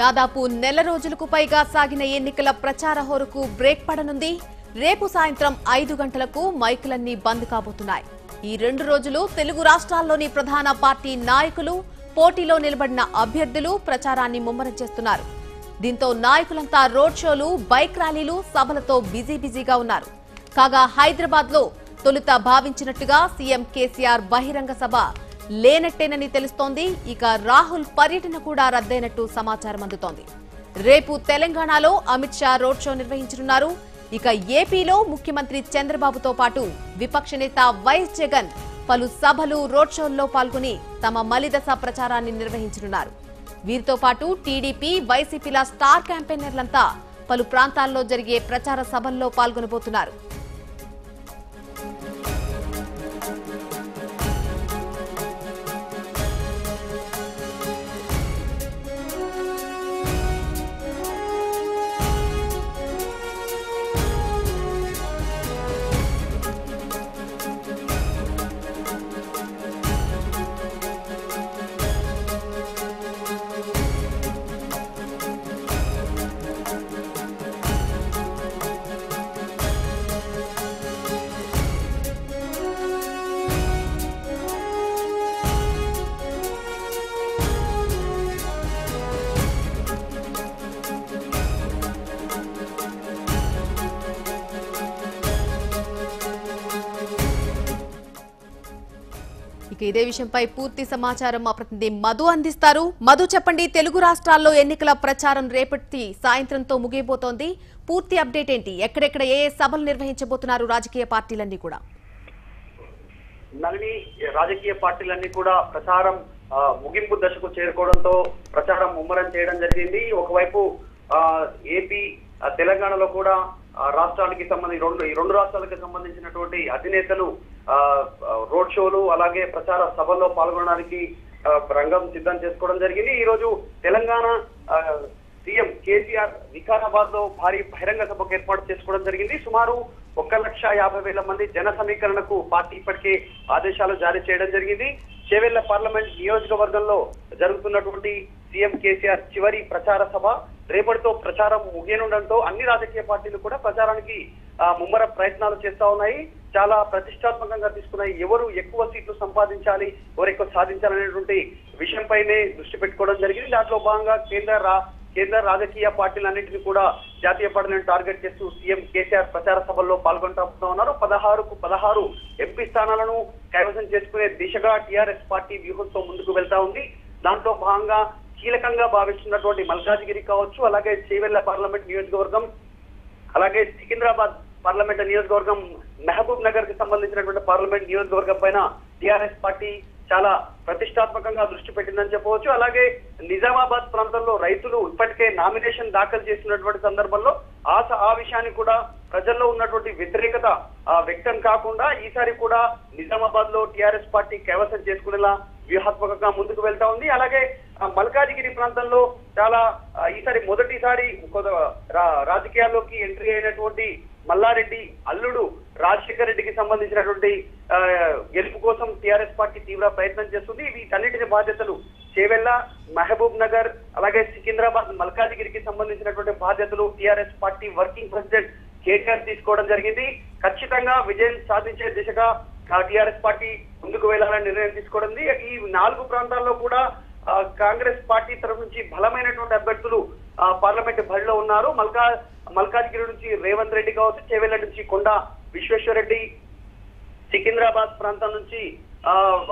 దాదాపు నెల రోజులకు పైగా సాగిన ఎన్నికల ప్రచార హోరుకు బ్రేక్ పడనుంది. రేపు సాయంత్రం 5 గంటలకు మైకులన్నీ బంద్ కాబోతున్నాయి. ఈ 2 రోజులు తెలుగు రాష్ట్రాల్లోని ప్రధాన పార్టీ నాయకులు, పోటీలో నిలబడిన అభ్యర్థులు ప్రచారాన్ని ముమ్మరం చేస్తున్నారు. దీంతో నాయకులంతా రోడ్ షోలు, బైక్ ర్యాలీలు, సభలతో బిజీగా ఉన్నారు. కాగా హైదరాబాద్ లో తొలుత భావించినట్టుగా సీఎం కేసీఆర్ బహిరంగ సభ లేనట్టేనని తెలుస్తోంది. ఇక రాహుల్ పర్యటన కూడా రద్దయినట్టు సమాచారం అందుతోంది. రేపు తెలంగాణలో అమిత్ షా రోడ్ షో నిర్వహించనున్నారు. ఇక ఏపీలో ముఖ్యమంత్రి చంద్రబాబుతో పాటు విపక్ష నేత వైఎస్ జగన్ పలు సభలు, రోడ్ షోల్లో పాల్గొని తమ మలిదశ ప్రచారాన్ని నిర్వహించనున్నారు. వీరితో పాటు టీడీపీ, వైసీపీల స్టార్ క్యాంపెయినర్లంతా పలు ప్రాంతాల్లో జరిగే ప్రచార సభల్లో పాల్గొనబోతున్నారు. ఇదే విషయంపై పూర్తి సమాచారం మా ప్రతినిధి మధు అందిస్తారు. మధు, చెప్పండి, తెలుగు రాష్ట్రాల్లో ఎన్నికల ప్రచారం రేపటి సాయంత్రంతో ముగియబోతోంది. పూర్తి అప్డేట్ ఏంటి? ఎక్కడెక్కడ ఏ సభలు నిర్వహించబోతున్నారు రాజకీయ పార్టీలన్నీ కూడా? నలిని, రాజకీయ పార్టీలన్నీ కూడా ప్రచారం ముగింపు దశకు చేరుకోవడంతో ప్రచారం ముమ్మరం చేయడం జరిగింది. ఒకవైపు ఏపీ, తెలంగాణలో కూడా రాష్ట్రానికి సంబంధించి రెండు రాష్ట్రాలకు సంబంధించినటువంటి అధినేతలు రోడ్ షోలు, అలాగే ప్రచార సభల్లో పాల్గొనడానికి రంగం సిద్ధం చేసుకోవడం జరిగింది. ఈ రోజు తెలంగాణ సీఎం కేసీఆర్ వికారాబాద్ లో భారీ బహిరంగ సభకు ఏర్పాటు చేసుకోవడం జరిగింది. సుమారు 1,50,000 మంది జన సమీకరణకు పార్టీ ఇప్పటికే ఆదేశాలు జారీ చేయడం జరిగింది. చేవెళ్ల పార్లమెంట్ నియోజకవర్గంలో జరుగుతున్నటువంటి సీఎం కేసీఆర్ చివరి ప్రచార సభ రేపటితో ప్రచారం ముగియనుండటంతో అన్ని రాజకీయ పార్టీలు కూడా ప్రచారానికి ముమ్మర ప్రయత్నాలు చేస్తా ఉన్నాయి. చాలా ప్రతిష్టాత్మకంగా తీసుకున్నాయి. ఎవరు ఎక్కువ సీట్లు సంపాదించాలి, ఎవరు ఎక్కువ సాధించాలనేటువంటి విషయంపైనే దృష్టి పెట్టుకోవడం జరిగింది. దాంట్లో భాగంగా కేంద్ర రాజకీయ పార్టీలన్నింటినీ కూడా జాతీయ పార్టీలను టార్గెట్ చేస్తూ సీఎం కేసీఆర్ ప్రచార సభల్లో పాల్గొంటూ ఉన్నారు. 16 ఎంపీ స్థానాలను కైవసం చేసుకునే దిశగా టీఆర్ఎస్ పార్టీ వ్యూహంతో ముందుకు వెళ్తా ఉంది. దాంట్లో భాగంగా కీలకంగా భావిస్తున్నటువంటి మల్కాజిగిరి కావచ్చు, అలాగే చేవెళ్ల పార్లమెంట్ నియోజకవర్గం, అలాగే సికింద్రాబాద్ పార్లమెంట్ నియోజకవర్గం, మహబూబ్ నగర్ కి సంబంధించినటువంటి పార్లమెంట్ నియోజకవర్గం పైన టీఆర్ఎస్ పార్టీ చాలా ప్రతిష్టాత్మకంగా దృష్టి పెట్టిందని చెప్పవచ్చు. అలాగే నిజామాబాద్ ప్రాంతంలో రైతులు ఇప్పటికే నామినేషన్ దాఖలు చేసినటువంటి సందర్భంలో ఆ విషయాన్ని కూడా ప్రజల్లో ఉన్నటువంటి వ్యతిరేకత వ్యక్తం కాకుండా ఈసారి కూడా నిజామాబాద్ లో టీఆర్ఎస్ పార్టీ కైవసం చేసుకునేలా వ్యూహాత్మకంగా ముందుకు వెళ్తా ఉంది. అలాగే మల్కాజిగిరి ప్రాంతంలో చాలా ఈసారి మొదటిసారి రాజకీయాల్లోకి ఎంట్రీ అయినటువంటి మల్లారెడ్డి అల్లుడు రాజశేఖర్ రెడ్డికి సంబంధించినటువంటి గెలుపు కోసం టీఆర్ఎస్ పార్టీ తీవ్ర ప్రయత్నం చేస్తుంది. వీటన్నిటిని బాధ్యతలు చేవెళ్ల, మహబూబ్ నగర్, అలాగే సికింద్రాబాద్, మల్కాజిగిరికి సంబంధించినటువంటి బాధ్యతలు TRS party working president KTR తీసుకోవడం జరిగింది. ఖచ్చితంగా విజయం సాధించే దిశగా టీఆర్ఎస్ పార్టీ ముందుకు వెళ్లాలని నిర్ణయం తీసుకోవడం. ఈ 4 ప్రాంతాల్లో కూడా కాంగ్రెస్ పార్టీ తరఫు నుంచి బలమైనటువంటి అభ్యర్థులు పార్లమెంట్ బరిలో ఉన్నారు. మల్కాజ్గిరి నుంచి రేవంత్ రెడ్డి కావచ్చు, చేవెళ్ల నుంచి కొండా విశ్వేశ్వరరెడ్డి, సికింద్రాబాద్ ప్రాంతం నుంచి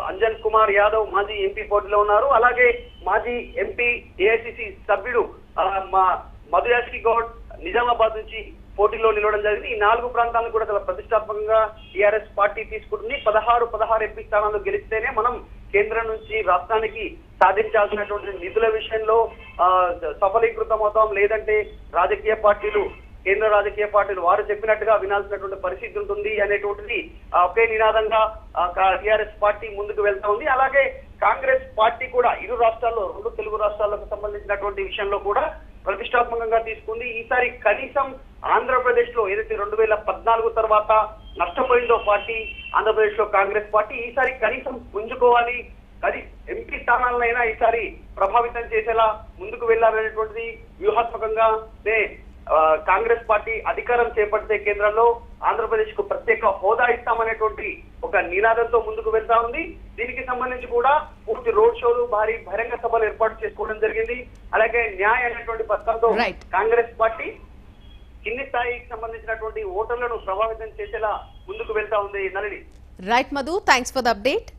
అంజన్ కుమార్ యాదవ్ మాజీ ఎంపీ పోటీలో ఉన్నారు. అలాగే మాజీ ఎంపీ, ఏఐసిసి సభ్యుడు మధు యాష్కి గౌడ్ నిజామాబాద్ నుంచి పోటీలో నిలవడం జరిగింది. ఈ 4 ప్రాంతాలను కూడా చాలా ప్రతిష్టాత్మకంగా టీఆర్ఎస్ పార్టీ తీసుకుంటుంది. 16 ఎంపీ స్థానాలు గెలిస్తేనే మనం కేంద్రం నుంచి రాష్ట్రానికి సాధించాల్సినటువంటి నిధుల విషయంలో సఫలీకృతం అవుతాం, లేదంటే కేంద్ర రాజకీయ పార్టీలు వారు చెప్పినట్టుగా వినాల్సినటువంటి పరిస్థితి ఉంటుంది అనేటువంటిది ఒకే నినాదంగా టీఆర్ఎస్ పార్టీ ముందుకు వెళ్తా ఉంది. అలాగే కాంగ్రెస్ పార్టీ కూడా ఇరు రాష్ట్రాల్లో, 2 తెలుగు రాష్ట్రాలకు సంబంధించినటువంటి విషయంలో కూడా ప్రతిష్టాత్మకంగా తీసుకుంది. ఈసారి కనీసం ఆంధ్రప్రదేశ్ లో ఏదైతే 2014 తర్వాత నష్టపోయిందో పార్టీ, ఆంధ్రప్రదేశ్ లో కాంగ్రెస్ పార్టీ ఈసారి కనీసం పుంజుకోవాలి, ఎంపీ స్థానాలనైనా ఈసారి ప్రభావితం చేసేలా ముందుకు వెళ్లాలనేటువంటిది వ్యూహాత్మకంగా కాంగ్రెస్ పార్టీ అధికారం చేపడితే కేంద్రంలో ఆంధ్రప్రదేశ్ కు ప్రత్యేక హోదా ఇస్తామనేటువంటి ఒక నినాదంతో ముందుకు వెళ్తా ఉంది. దీనికి సంబంధించి కూడా పూర్తి రోడ్ షోలు, భారీ బహిరంగ సభలు ఏర్పాటు చేసుకోవడం జరిగింది. అలాగే న్యాయ అనేటువంటి పథకంతో కాంగ్రెస్ పార్టీ కింది స్థాయికి సంబంధించినటువంటి ఓటర్లను ప్రభావితం చేసేలా ముందుకు వెళ్తా ఉంది. Nalini. Right Madhu, thanks for the update.